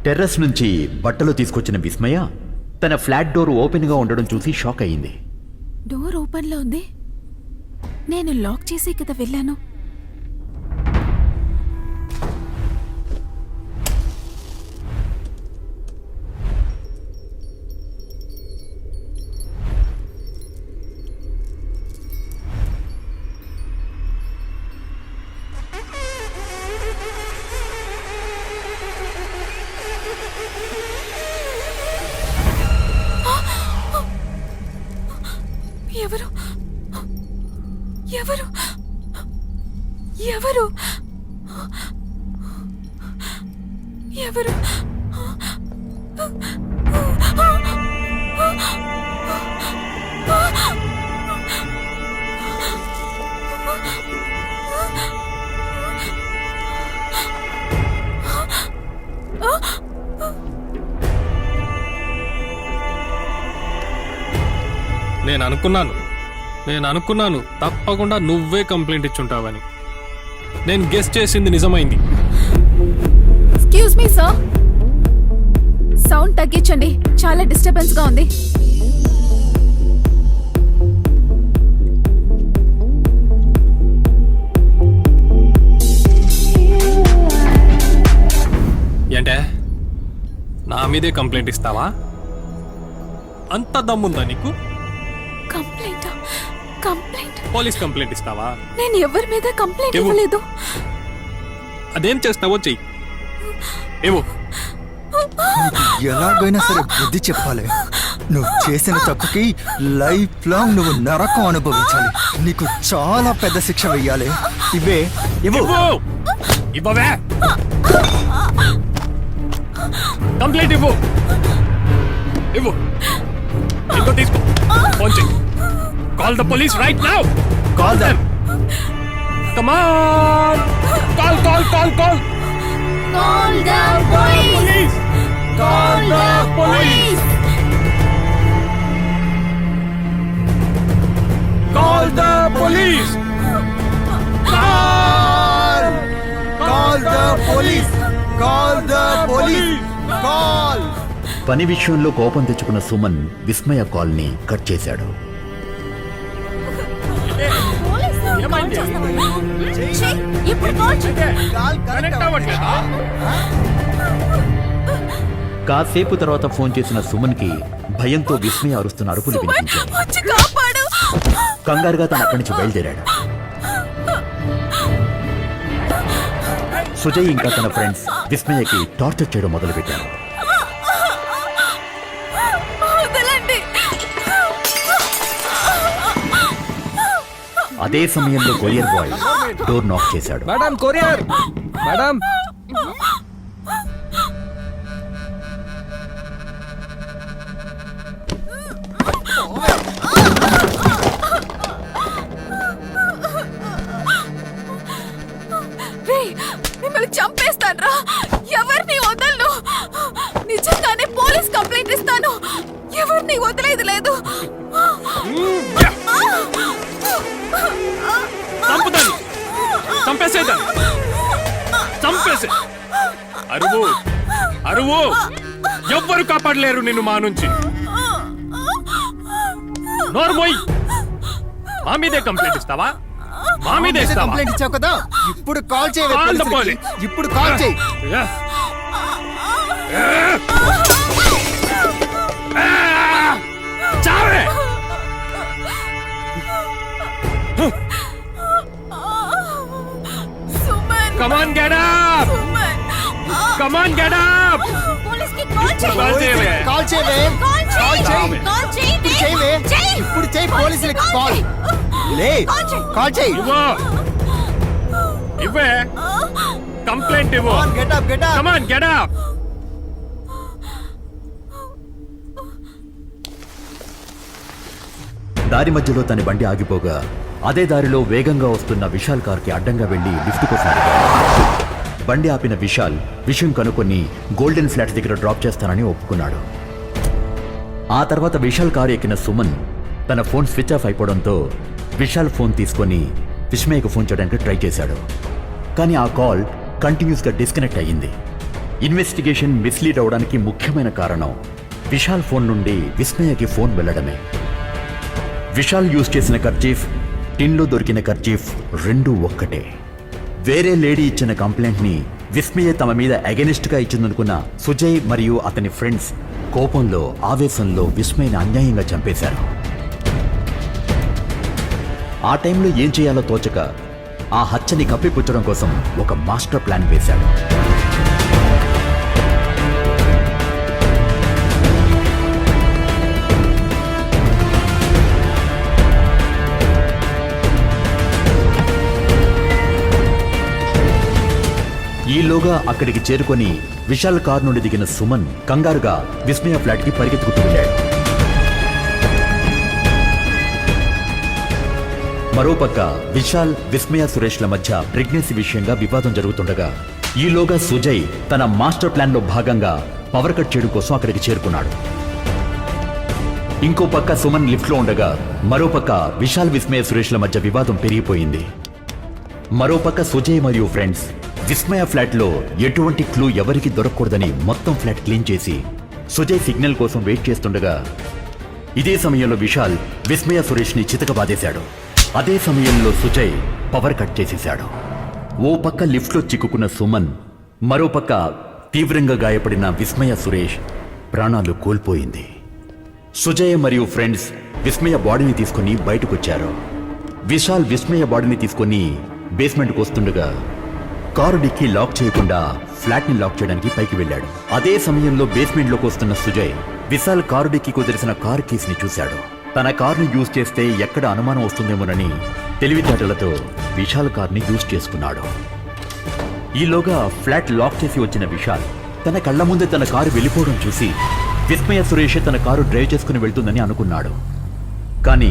Terrace నుంచి బట్టలు తీసుకొచ్చిన విస్మయ తన ఫ్లాట్ డోర్ ఓపెన్గా ఉండడం చూసి షాక్ అయింది. డోర్ ఓపెన్లో ఉంది. నేను లాక్ చేసి కదా వెళ్ళాను. ఎవరు ఎవరు ఎవరు ఎవరు? నేను అనుకున్నాను తప్పకుండా నువ్వే కంప్లైంట్ ఇచ్చుంటావని. నేను గెస్ చేసింది నిజమైంది. ఎక్స్క్యూజ్ మీ సార్, సౌండ్ తగ్గించండి, చాలా డిస్టర్బెన్స్ గా ఉంది. ఏంటే నా మీదే కంప్లైంట్ ఇస్తావా? అంత దమ్ముందా నీకు? కంప్లైంట్ కంప్లైంట్ పోలీస్ కంప్లైంట్ ఇస్తావా? నేను ఎవరి మీద కంప్లైంట్ ఇవ్వలేదు. అదేం చేస్తావో చెయ్యి. ఏవో ఎలాగైనా సరే బుద్ధి చెప్పాలి. నువ్వు చేసిన తప్పుకి లైఫ్ లాంగ్ నువ్వు నరకం అనుభవించాలి. నీకు చాలా పెద్ద శిక్ష వెయ్యాలి. ఇవే ఇవ్వవే కంప్లైంట్ ఇవ్వు. ఇంకో తీసుకో. ఫోన్ చెయ్యి. Call the police right now. Call them. Come on. Call. Call the police. Call the police. Call the police. Call the police. Call the police. Call. పని విషయంలో కోపం తెచ్చుకున్న సుమన్ విస్మయ కాల్ని కట్ చేశాడు. కాసేపు తర్వాత ఫోన్ చేసిన సుమన్ కి భయంతో విస్మయ అరుస్తున్న అరుపులు వినిపించాయి. కంగారుగా తన అక్కడి నుంచి బయలుదేరాడు. సుజయ్ ఇంకా తన ఫ్రెండ్స్ విస్మయకి టార్చర్ చేయడం మొదలుపెట్టారు. అదే సమయంలో కొరియర్ బాయ్ డోర్ నాక్ చేశాడు. Madam, courier madam. మిమ్మల్ని చంపేస్తాను. ఎవరిని వదలను. నిజంగానే పోలీస్ కంప్లైంట్ ఇస్తాను. ఎవరిని వదిలేదు లేదు. చంపేసే. అరువు ఎవ్వరు కాపాడలేరు నిన్ను మా నుంచి. నోర్మోయ్, మా మీదే కంప్లైంట్ ఇస్తావా? మా మీదే కంప్లైంట్ ఇచ్చావు కదా, ఇప్పుడు కాల్ చేయి. ఇప్పుడు కాల్ చేయి. చావే. Come on, get up! Come on, get up! Call చేయవే. ఇప్పుడు చేయి పోలీసులకి కాల్. లే, కాల్ చేయి. ఇవ్వే కంప్లైంట్ ఇవ్వు. Get up. Come on, get up! దారి మధ్యలో తన బండి ఆగిపోగా అదే దారిలో వేగంగా వస్తున్న విశాల్ కార్కి అడ్డంగా వెళ్లి లిఫ్ట్ కోసం బండి ఆపిన విశాల్ విషయం కనుక్కొని గోల్డెన్ ఫ్లాట్స్ దగ్గర డ్రాప్ చేస్తానని ఒప్పుకున్నాడు. ఆ తర్వాత విశాల్ కారు ఎక్కిన సుమన్ తన ఫోన్ స్విచ్ ఆఫ్ అయిపోవడంతో విశాల్ ఫోన్ తీసుకొని విస్మయకు ఫోన్ చేయడానికి ట్రై చేశాడు. కానీ ఆ కాల్ కంటిన్యూస్గా డిస్కనెక్ట్ అయ్యింది. ఇన్వెస్టిగేషన్ మిస్లీడ్ అవడానికి ముఖ్యమైన కారణం విశాల్ ఫోన్ నుండి విస్మయకి ఫోన్ వెళ్ళడమే. విశాల్ యూజ్ చేసిన కర్చీఫ్, టిన్లో దొరికిన కర్చీఫ్ రెండూ ఒక్కటే. వేరే లేడీ ఇచ్చిన కంప్లైంట్ని విస్మయ తమ మీద అగెనిస్ట్గా ఇచ్చిందనుకున్న సుజయ్ మరియు అతని ఫ్రెండ్స్ కోపంలో, ఆవేశంలో విస్మయని అన్యాయంగా చంపేశారు. ఆ టైంలో ఏం చేయాలో తోచక ఆ హత్యని కప్పిపుచ్చడం కోసం ఒక మాస్టర్ ప్లాన్ వేశాడు. ఈలోగా అక్కడికి చేరుకొని విశాల్ కార్ నుండి దిగిన సుమన్ కంగారుగా విస్మయ ఫ్లాట్కి పరిగెత్తుకుంటూ వెళ్ళాడు. మరోపక్క విశాల్, విస్మయ, సురేష్ల మధ్య ప్రెగ్నెన్సీ విషయంగా వివాదం జరుగుతుండగా ఈలోగా సుజయ్ తన మాస్టర్ ప్లాన్లో భాగంగా పవర్ కట్ చేయడం కోసం అక్కడికి చేరుకున్నాడు. ఇంకో పక్క సుమన్ లిఫ్ట్లో ఉండగా మరోపక్క విశాల్, విస్మయ, సురేష్ల మధ్య వివాదం పెరిగిపోయింది. మరోపక్క సుజయ్ మరియు ఫ్రెండ్స్ విస్మయ ఫ్లాట్లో ఎటువంటి క్లూ ఎవరికి దొరకకూడదని మొత్తం ఫ్లాట్ క్లీన్ చేసి సుజయ్ సిగ్నల్ కోసం వెయిట్ చేస్తుండగా ఇదే సమయంలో విశాల్ విస్మయ, సురేష్ని చితకబాదేశాడు. అదే సమయంలో సుజయ్ పవర్ కట్ చేసేశాడు. ఓ పక్క లిఫ్ట్లో చిక్కుకున్న సుమన్, మరోపక్క తీవ్రంగా గాయపడిన విస్మయ, సురేష్ ప్రాణాలు కోల్పోయింది. సుజయ్ మరియు ఫ్రెండ్స్ విస్మయ బాడీని తీసుకుని బయటకొచ్చారు. విశాల్ విస్మయ బాడీని తీసుకుని బేస్మెంట్కి వస్తుండగా కారు డిక్కీ లాక్ చేయకుండా ఫ్లాట్ని లాక్ చేయడానికి పైకి వెళ్ళాడు. అదే సమయంలో బేస్మెంట్లోకి వస్తున్న సుజయ్ విశాల్ కారు డిక్కీ కుదిరిసిన కారు కీస్ని చూశాడు. తన కార్ని యూజ్ చేస్తే ఎక్కడ అనుమానం వస్తుందేమోనని తెలివితేటలతో విశాల్ కార్ని యూజ్ చేసుకున్నాడు. ఈలోగా ఫ్లాట్ లాక్ చేసి వచ్చిన విశాల్ తన కళ్ళ ముందే తన కారు వెళ్ళిపోవడం చూసి విస్మయ, సురేష్ తన కారు డ్రైవ్ చేసుకుని వెళ్తుందని అనుకున్నాడు. కానీ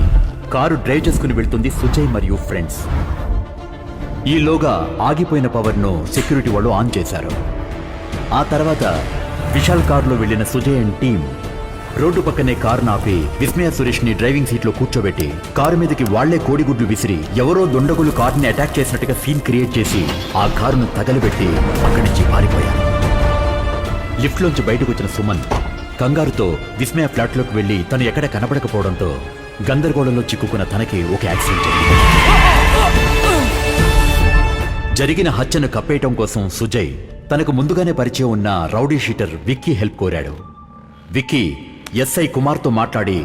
కారు డ్రైవ్ చేసుకుని వెళ్తుంది సుజయ్ మరియు ఫ్రెండ్స్. ఈలోగా ఆగిపోయిన పవర్ను సెక్యూరిటీ వాళ్ళు ఆన్ చేశారు. ఆ తర్వాత విశాల్ కారులో వెళ్లిన సుజయ్ అండ్ టీం రోడ్డు పక్కనే కారు ఆపి విస్మయ, సురేష్ని డ్రైవింగ్ సీట్లో కూర్చోబెట్టి కారు మీదకి వాళ్లే కోడిగుడ్లు విసిరి ఎవరో దుండగులు కారుని అటాక్ చేసినట్టుగా సీన్ క్రియేట్ చేసి ఆ కారును తగలబెట్టి అక్కడి నుంచి పారిపోయారు. లిఫ్ట్లోంచి బయటకు వచ్చిన సుమన్ కంగారుతో విస్మయ ఫ్లాట్లోకి వెళ్లి తను ఎక్కడ కనబడకపోవడంతో గందరగోళంలో చిక్కుకున్న తనకి ఒక యాక్సిడెంట్ జరిగింది. జరిగిన హత్యను కప్పేయటం కోసం సుజయ్ తనకు ముందుగానే పరిచయం ఉన్న రౌడీ షీటర్ విక్కీ హెల్ప్ కోరాడు. విక్కీ ఎస్ఐ కుమార్తో మాట్లాడి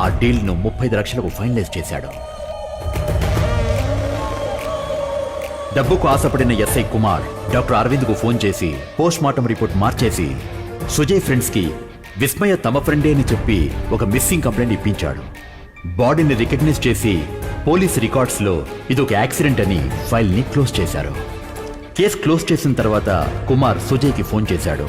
ఆ డీల్ను 35 లక్షలకు ఫైనలైజ్ చేశాడు. డబ్బుకు ఆశపడిన ఎస్ఐ కుమార్ డాక్టర్ అరవింద్కు ఫోన్ చేసి పోస్ట్ మార్టం రిపోర్ట్ మార్చేసి సుజయ్ ఫ్రెండ్స్కి విస్మయ తమ ఫ్రెండే అని చెప్పి ఒక మిస్సింగ్ కంప్లైంట్ ఇప్పించాడు. బాడీని రికగ్నైజ్ చేసి పోలీస్ రికార్డ్స్లో ఇదొక యాక్సిడెంట్ అని ఫైల్ని క్లోజ్ చేశారు. కేసు క్లోజ్ చేసిన తర్వాత కుమార్ సుజయ్కి ఫోన్ చేశాడు.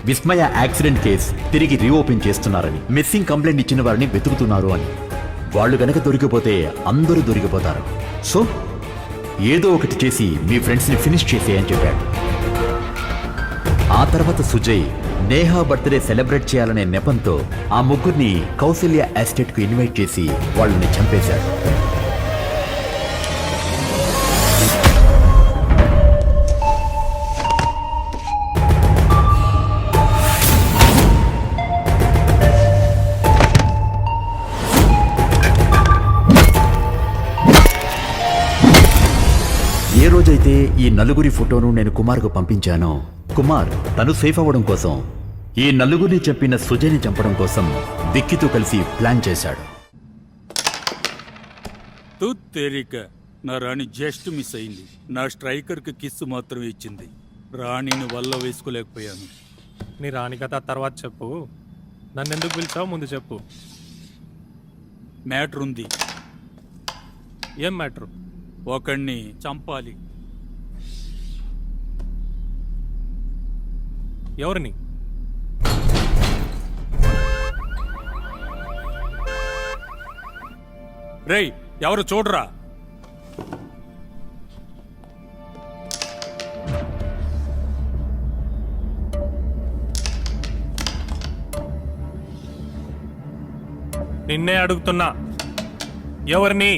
విస్మయ యాక్సిడెంట్ కేసు తిరిగి రీఓపెన్ చేస్తున్నారని, మిస్సింగ్ కంప్లైంట్ ఇచ్చిన వారిని వెతుకుతున్నారు అని. వాళ్ళు గనక దొరికిపోతే అందరూ దొరికిపోతారు. సో ఏదో ఒకటి చేసి మీ ఫ్రెండ్స్ని ఫినిష్ చేసేయని చెప్పాడు. ఆ తర్వాత సుజయ్ నేహా బర్త్డే సెలబ్రేట్ చేయాలనే నెపంతో ఆ ముగ్గురిని కౌసల్య ఎస్టేట్కు ఇన్వైట్ చేసి వాళ్ళని చంపేశాడు. ఏ రోజైతే ఈ నలుగురి ఫోటోను నేను కుమార్కు పంపించానో కుమార్ తను సేఫ్ అవ్వడం కోసం ఈ నలుగురిని చంపిన సుజయ్ని చంపడం కోసం విక్కీతో కలిసి ప్లాన్ చేశాడు. తేరిక నా రాణి జస్ట్ మిస్ అయింది. నా స్ట్రైకర్కి కిస్సు మాత్రం ఇచ్చింది. రాణిని వల్ల వేసుకోలేకపోయాను. నీ రాణి కథ తర్వాత చెప్పు. నన్ను ఎందుకు పిలిచావు ముందు చెప్పు. మ్యాటర్ ఉంది. ఏం మ్యాటరు? ఒకణ్ణి చంపాలి. ఎవరిని? రేయ్, ఎవరు చూడరా? నిన్నే అడుగుతున్నా, ఎవరిని?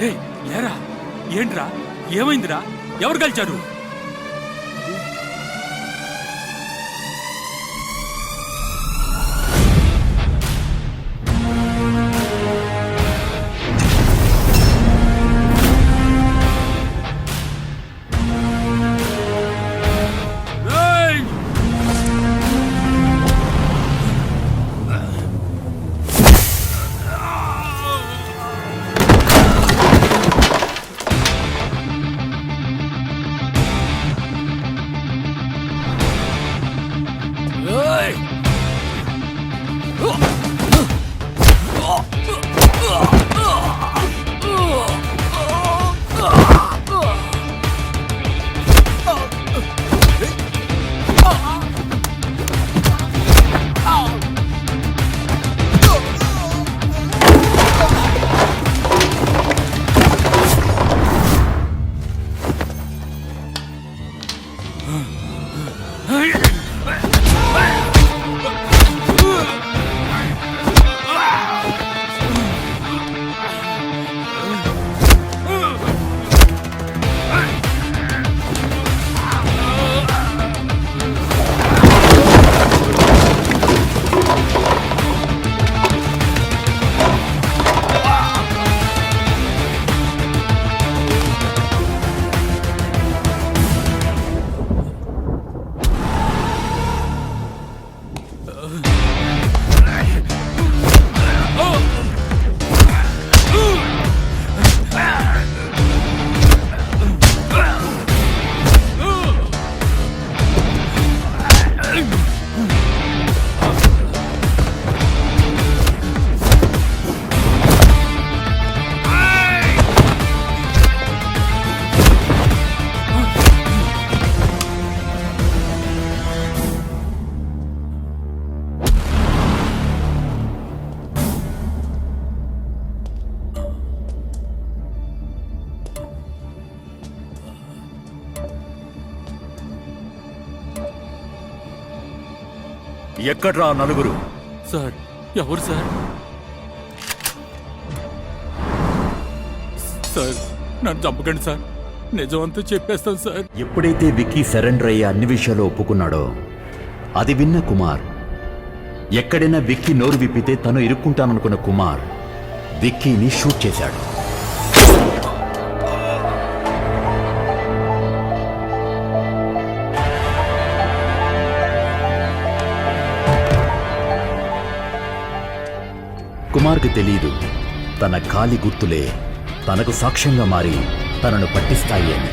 ఏయ్, లేరా ఏంట్రా ఏమైందిరా ఎవరు కలిచారు ఏయ్! ఎక్కడ్రా ఆ నలుగురు? సార్ ఎవరు సార్ సార్ నన్ను చంపకండి సార్ నిజమంతా చెప్పేస్తాను సార్ ఎప్పుడైతే విక్కీ సరెండర్ అయ్యే అన్ని విషయాలు ఒప్పుకున్నాడో అది విన్న కుమార్, ఎక్కడైనా విక్కీ నోరు విప్పితే తను ఇరుక్కుంటాననుకున్న కుమార్ విక్కీని షూట్ చేశాడు. కుమార్కి తెలీదు తన కాలి గుర్తులే తనకు సాక్ష్యంగా మారి తనను పట్టిస్తాయి అని.